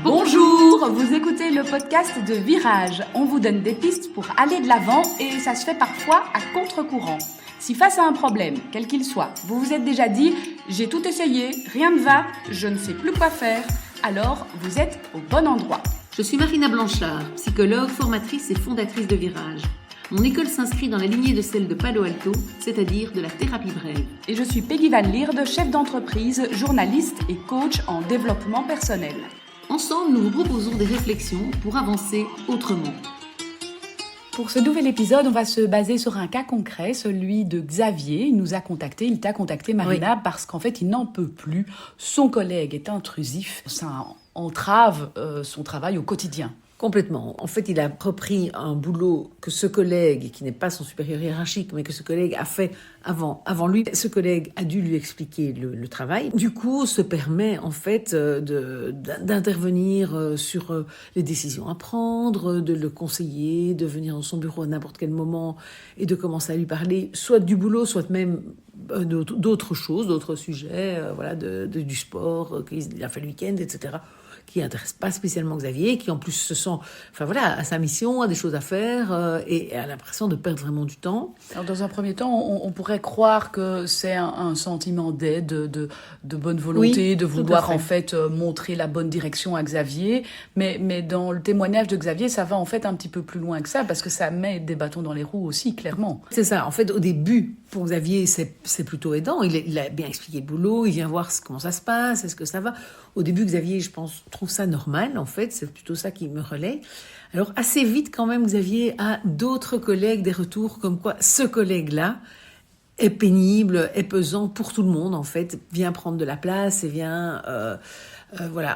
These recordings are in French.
Bonjour, vous écoutez le podcast de Virage. On vous donne des pistes pour aller de l'avant et ça se fait parfois à contre-courant. Si face à un problème, quel qu'il soit, vous vous êtes déjà dit « j'ai tout essayé, rien ne va, je ne sais plus quoi faire », alors vous êtes au bon endroit. Je suis Marina Blanchard, psychologue, formatrice et fondatrice de Virage. Mon école s'inscrit dans la lignée de celle de Palo Alto, c'est-à-dire de la thérapie brève. Et je suis Peggy Van Lierde, chef d'entreprise, journaliste et coach en développement personnel. Ensemble, nous vous proposons des réflexions pour avancer autrement. Pour ce nouvel épisode, on va se baser sur un cas concret, celui de Xavier. Il nous a contacté, il t'a contacté Marina, parce qu'en fait, il n'en peut plus. Son collègue est intrusif, ça entrave son travail au quotidien. Complètement. En fait, il a repris un boulot que ce collègue, qui n'est pas son supérieur hiérarchique, mais que ce collègue a fait avant lui. Ce collègue a dû lui expliquer le travail. Du coup, se permet en fait d'intervenir sur les décisions à prendre, de le conseiller, de venir dans son bureau à n'importe quel moment et de commencer à lui parler, soit du boulot, soit même d'autres choses, d'autres sujets, du sport qu'il a fait le week-end, etc., qui n'intéresse pas spécialement Xavier, qui en plus se sent, a sa mission, a des choses à faire et a l'impression de perdre vraiment du temps. Alors dans un premier temps, on pourrait croire que c'est un sentiment d'aide, de bonne volonté, de vouloir en fait montrer la bonne direction à Xavier, mais dans le témoignage de Xavier, ça va en fait un petit peu plus loin que ça, parce que ça met des bâtons dans les roues aussi, clairement. C'est ça, en fait au début, pour Xavier, c'est plutôt aidant, il a bien expliqué le boulot, il vient voir comment ça se passe, est-ce que ça va. Au début, Xavier, je pense, trouve ça normal, en fait, c'est plutôt ça qui me relaie. Alors, assez vite, quand même, Xavier a d'autres collègues, des retours comme quoi ce collègue-là est pénible, est pesant pour tout le monde, en fait, vient prendre de la place et vient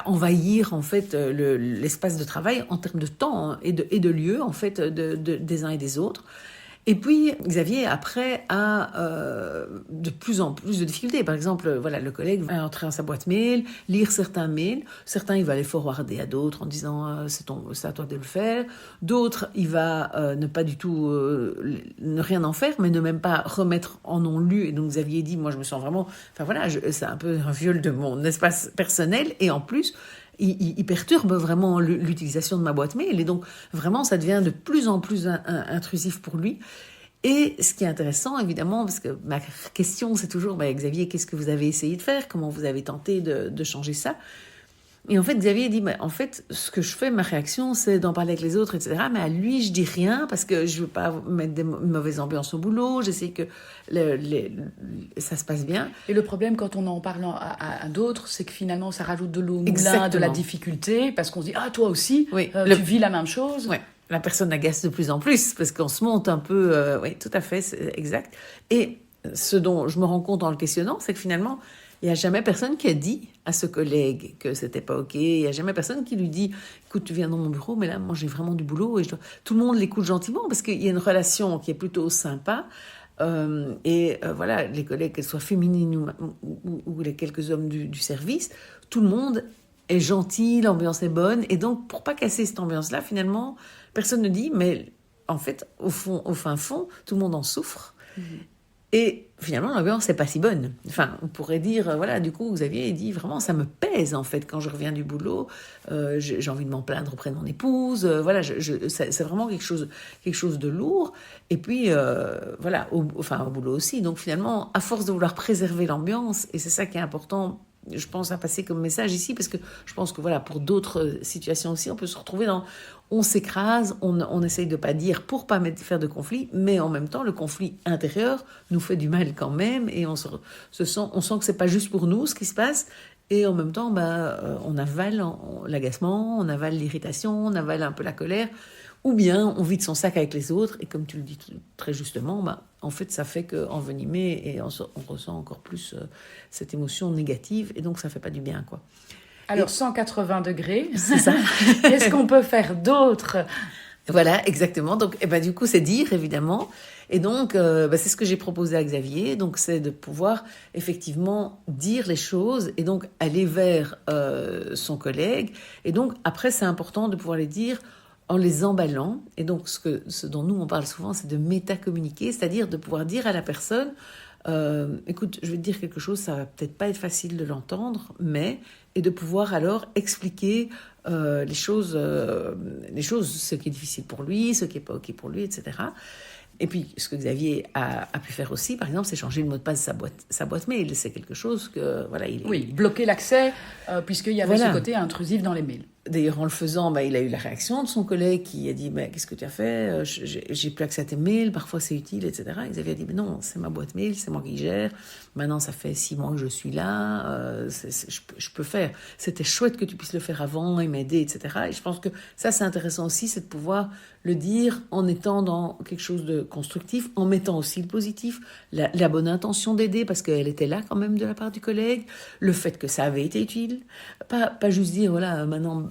envahir, en fait, l'espace de travail en termes de temps et de lieu, en fait, des uns et des autres. Et puis, Xavier, après, a de plus en plus de difficultés. Par exemple, le collègue va entrer dans sa boîte mail, lire certains mails. Certains, il va les forwarder à d'autres en disant c'est à toi de le faire. D'autres, il va ne pas du tout ne rien en faire, mais ne même pas remettre en non lu. Et donc, Xavier dit, moi, je me sens vraiment... c'est un peu un viol de mon espace personnel. Et en plus... Il perturbe vraiment l'utilisation de ma boîte mail et donc vraiment ça devient de plus en plus intrusif pour lui. Et ce qui est intéressant évidemment, parce que ma question c'est toujours Xavier, qu'est-ce que vous avez essayé de faire, comment vous avez tenté de changer ça? Et en fait, Xavier dit, en fait, ce que je fais, ma réaction, c'est d'en parler avec les autres, etc. Mais à lui, je dis rien parce que je veux pas mettre une mauvaise ambiance au boulot. J'essaie que ça se passe bien. Et le problème, quand on en parle à d'autres, c'est que finalement, ça rajoute de l'eau au moulin, de la difficulté, parce qu'on se dit, toi aussi, tu vis la même chose. Ouais. La personne agace de plus en plus parce qu'on se monte un peu. Oui, tout à fait, c'est exact. Et ce dont je me rends compte en le questionnant, c'est que finalement, il n'y a jamais personne qui a dit à ce collègue que c'était pas OK. Il n'y a jamais personne qui lui dit « Écoute, tu viens dans mon bureau, mais là, moi, j'ai vraiment du boulot. » Tout le monde l'écoute gentiment parce qu'il y a une relation qui est plutôt sympa. Les collègues, qu'elles soient féminines ou les quelques hommes du service, tout le monde est gentil, l'ambiance est bonne. Et donc, pour pas casser cette ambiance-là, finalement, personne ne dit « Mais en fait, au fin fond, tout le monde en souffre. Et finalement, l'ambiance n'est pas si bonne. On pourrait dire, du coup, Xavier dit vraiment, ça me pèse, en fait, quand je reviens du boulot. J'ai envie de m'en plaindre auprès de mon épouse. C'est vraiment quelque chose de lourd. Et puis, au boulot aussi. Donc, finalement, à force de vouloir préserver l'ambiance, et c'est ça qui est important, je pense, à passer comme message ici, parce que je pense que, pour d'autres situations aussi, on peut se retrouver dans... On s'écrase, on essaye de pas dire pour pas faire de conflit, mais en même temps, le conflit intérieur nous fait du mal quand même, et on sent que c'est pas juste pour nous ce qui se passe, et en même temps, on avale l'agacement, on avale l'irritation, on avale un peu la colère, ou bien on vide son sac avec les autres, et comme tu le dis très justement, en fait, ça fait qu'envenimer, et on ressent encore plus cette émotion négative, et donc ça fait pas du bien, quoi. Alors, 180 degrés, c'est ça. Qu'est-ce qu'on peut faire d'autre? Voilà, exactement. Donc, du coup, c'est dire, évidemment. Et donc, c'est ce que j'ai proposé à Xavier. Donc, c'est de pouvoir, effectivement, dire les choses et donc aller vers son collègue. Et donc, après, c'est important de pouvoir les dire en les emballant. Et donc, ce dont nous, on parle souvent, c'est de métacommuniquer, c'est-à-dire de pouvoir dire à la personne... écoute, je vais te dire quelque chose, ça va peut-être pas être facile de l'entendre, mais... Et de pouvoir alors expliquer les choses, ce qui est difficile pour lui, ce qui n'est pas OK pour lui, etc. Et puis, ce que Xavier a pu faire aussi, par exemple, c'est changer le mot de passe de sa boîte mail. C'est quelque chose que, voilà... bloquer l'accès, puisqu'il y avait ce côté intrusif dans les mails. D'ailleurs, en le faisant, il a eu la réaction de son collègue qui a dit « Qu'est-ce que tu as fait ? J'ai plus accès à tes mails, parfois c'est utile, etc. » Et Xavier a dit « Mais non, c'est ma boîte mail, c'est moi qui gère. Maintenant, ça fait 6 mois que je suis là, je peux faire. C'était chouette que tu puisses le faire avant et m'aider, etc. » Et je pense que ça, c'est intéressant aussi, c'est de pouvoir le dire en étant dans quelque chose de constructif, en mettant aussi le positif, la bonne intention d'aider, parce qu'elle était là quand même de la part du collègue, le fait que ça avait été utile, pas juste dire « Voilà, maintenant...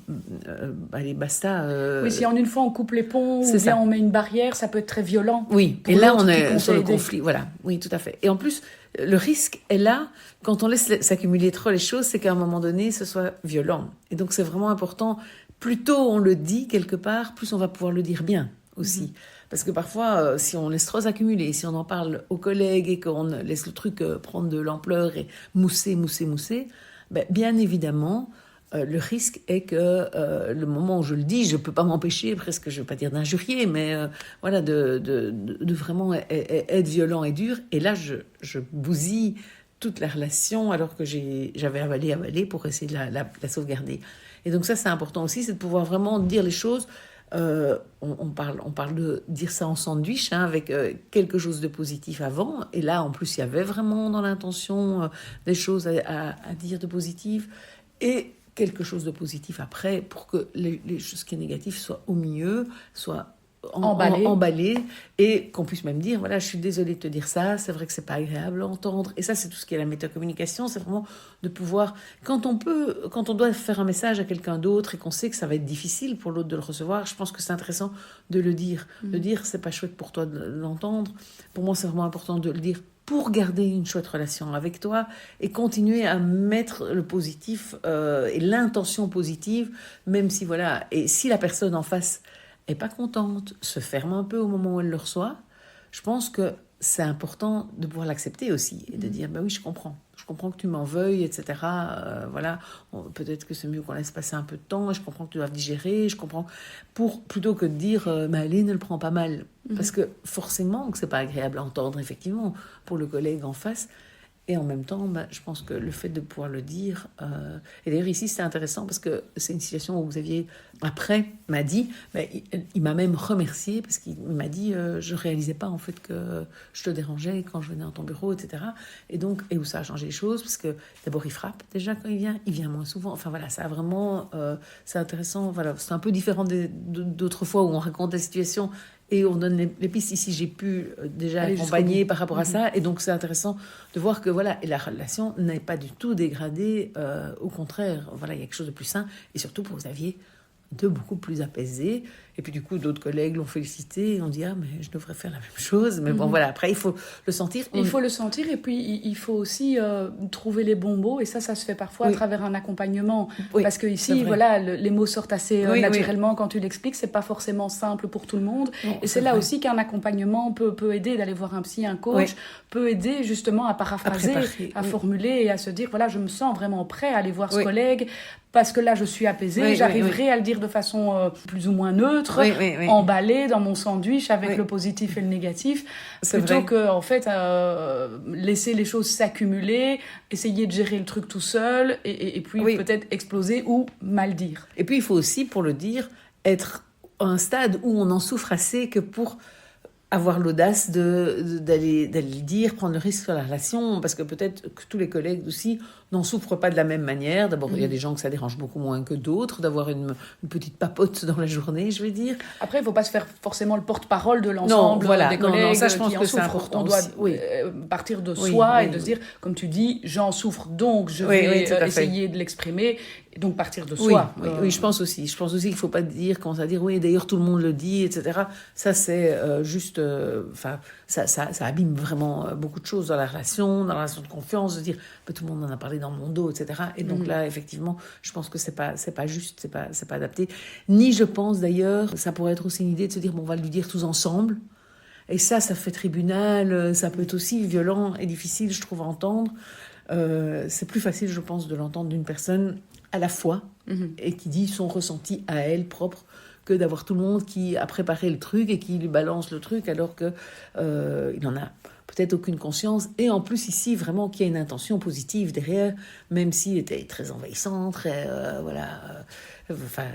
allez, basta. » Oui, si en une fois on coupe les ponts ou bien on met une barrière, ça peut être très violent. Oui, et là on est sur le conflit. Voilà, oui, tout à fait. Et en plus, le risque est là, quand on laisse s'accumuler trop les choses, c'est qu'à un moment donné, ce soit violent. Et donc c'est vraiment important, plus tôt on le dit quelque part, plus on va pouvoir le dire bien aussi. Parce que parfois, si on laisse trop s'accumuler, si on en parle aux collègues et qu'on laisse le truc prendre de l'ampleur et mousser, bien évidemment... le risque est que le moment où je le dis, je ne peux pas m'empêcher, presque, je ne veux pas dire d'injurier, mais voilà, de vraiment être violent et dur. Et là, je bousille toute la relation alors que j'avais avalé pour essayer de la sauvegarder. Et donc ça, c'est important aussi, c'est de pouvoir vraiment dire les choses. On parle de dire ça en sandwich, avec quelque chose de positif avant. Et là, en plus, il y avait vraiment dans l'intention des choses à dire de positif. Et quelque chose de positif après, pour que les choses qui sont négatives soient au milieu, soient emballées, et qu'on puisse même dire, voilà, je suis désolée de te dire ça, c'est vrai que c'est pas agréable à entendre. Et ça, c'est tout ce qui est la métacommunication, c'est vraiment de pouvoir, quand on doit faire un message à quelqu'un d'autre et qu'on sait que ça va être difficile pour l'autre de le recevoir, je pense que c'est intéressant de le dire. De dire, c'est pas chouette pour toi de l'entendre. Pour moi, c'est vraiment important de le dire pour garder une chouette relation avec toi et continuer à mettre le positif et l'intention positive, même si, voilà, et si la personne en face est pas contente, se ferme un peu au moment où elle le reçoit, je pense que c'est important de pouvoir l'accepter aussi et de dire, oui, je comprends que tu m'en veuilles, etc. Voilà, peut-être que c'est mieux qu'on laisse passer un peu de temps, et je comprends que tu dois digérer, je comprends, plutôt que de dire, allez, ne le prends pas mal. Parce que forcément que c'est pas agréable à entendre, effectivement, pour le collègue en face. Et en même temps, je pense que le fait de pouvoir le dire... Et d'ailleurs, ici, c'est intéressant parce que c'est une situation où Xavier, après, m'a dit... il m'a même remercié parce qu'il m'a dit je ne réalisais pas, en fait, que je te dérangeais quand je venais dans ton bureau, etc. Et donc, où ça a changé les choses, parce que d'abord, il frappe déjà quand il vient moins souvent. Enfin, voilà, ça a vraiment... c'est intéressant. Voilà, c'est un peu différent d'autres fois où on raconte la situation... Et on donne les pistes. Ici, j'ai pu déjà accompagner par rapport à ça. Et donc, c'est intéressant de voir que voilà, et la relation n'est pas du tout dégradée. Au contraire, voilà, il y a quelque chose de plus sain. Et surtout pour Xavier, de beaucoup plus apaisé. Et puis du coup, d'autres collègues l'ont félicité et ont dit « Ah, mais je devrais faire la même chose. » Mais bon, voilà, après, il faut le sentir. Il faut le sentir et puis il faut aussi trouver les bons mots. Et ça se fait parfois à travers un accompagnement. Oui, parce que ici, voilà, les mots sortent assez naturellement quand tu l'expliques. C'est pas forcément simple pour tout le monde. Non, et c'est là aussi qu'un accompagnement peut aider, d'aller voir un psy, un coach, peut aider justement à paraphraser, à formuler et à se dire « Voilà, je me sens vraiment prêt à aller voir ce collègue. » Parce que là, je suis apaisée, j'arriverai à le dire de façon plus ou moins neutre, emballée dans mon sandwich avec le positif et le négatif, plutôt que, en fait, laisser les choses s'accumuler, essayer de gérer le truc tout seul, et puis peut-être exploser ou mal dire. Et puis, il faut aussi, pour le dire, être à un stade où on en souffre assez que pour... avoir l'audace d'aller le dire, prendre le risque sur la relation, parce que peut-être que tous les collègues aussi n'en souffrent pas de la même manière. D'abord, il y a des gens que ça dérange beaucoup moins que d'autres, d'avoir une petite papote dans la journée, je vais dire. Après, il ne faut pas se faire forcément le porte-parole de l'ensemble des collègues ça, je pense qui que en souffrent. Important on doit partir de soi et de se dire, comme tu dis, j'en souffre, donc je vais essayer de l'exprimer. Donc partir de soi. Oui, je pense aussi. Je pense aussi qu'il ne faut pas dire, commencer à dire, oui, d'ailleurs tout le monde le dit, etc. Ça, c'est juste... ça abîme vraiment beaucoup de choses dans la relation de confiance, de dire, tout le monde en a parlé dans mon dos, etc. Et donc là, effectivement, je pense que c'est pas juste, c'est pas adapté. Ni, je pense d'ailleurs, ça pourrait être aussi une idée de se dire, on va lui dire tous ensemble. Et ça fait tribunal, ça peut être aussi violent et difficile, je trouve, à entendre. C'est plus facile, je pense, de l'entendre d'une personne à la fois et qui dit son ressenti à elle propre, que d'avoir tout le monde qui a préparé le truc et qui lui balance le truc alors que il n'en a peut-être aucune conscience. Et en plus ici, vraiment, qu'il y a une intention positive derrière, même s'il était très envahissant, très,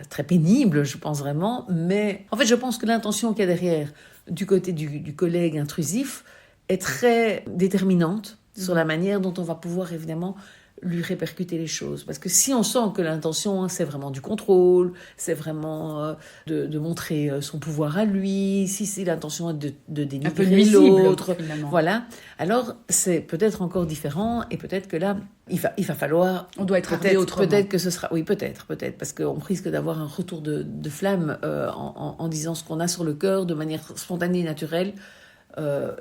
très pénible, je pense vraiment. Mais en fait, je pense que l'intention qu'il y a derrière, du côté du collègue intrusif, est très déterminante sur la manière dont on va pouvoir, évidemment, lui répercuter les choses. Parce que si on sent que l'intention, c'est vraiment du contrôle, c'est vraiment de montrer son pouvoir à lui, si l'intention est de dénigrer l'autre, voilà, alors c'est peut-être encore différent et peut-être que là, il va falloir... On doit être armé autrement. Peut-être que ce sera... Oui, peut-être, parce qu'on risque d'avoir un retour de flamme en disant ce qu'on a sur le cœur de manière spontanée et naturelle,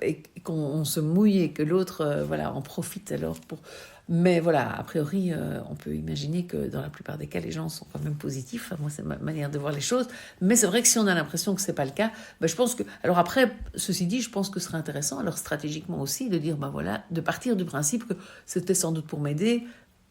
et qu'on se mouille et que l'autre en profite alors pour... Mais voilà, a priori, on peut imaginer que dans la plupart des cas, les gens sont quand même positifs. Moi, c'est ma manière de voir les choses. Mais c'est vrai que si on a l'impression que c'est pas le cas, je pense que... Alors après, ceci dit, je pense que ce serait intéressant, alors stratégiquement aussi, de dire, de partir du principe que c'était sans doute pour m'aider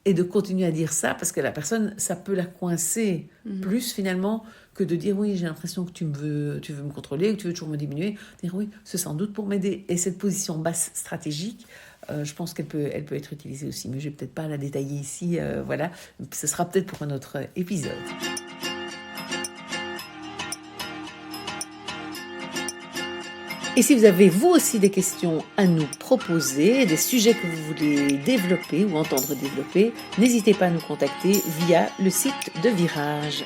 et de continuer à dire ça, parce que la personne, ça peut la coincer plus finalement que de dire oui, j'ai l'impression que tu veux me contrôler, que tu veux toujours me diminuer. Dire oui, c'est sans doute pour m'aider. Et cette position basse stratégique, je pense qu'elle peut être utilisée aussi, mais je vais peut-être pas la détailler ici. Voilà, ce sera peut-être pour un autre épisode. Et si vous avez vous aussi des questions à nous proposer, des sujets que vous voulez développer ou entendre développer, n'hésitez pas à nous contacter via le site de Virage.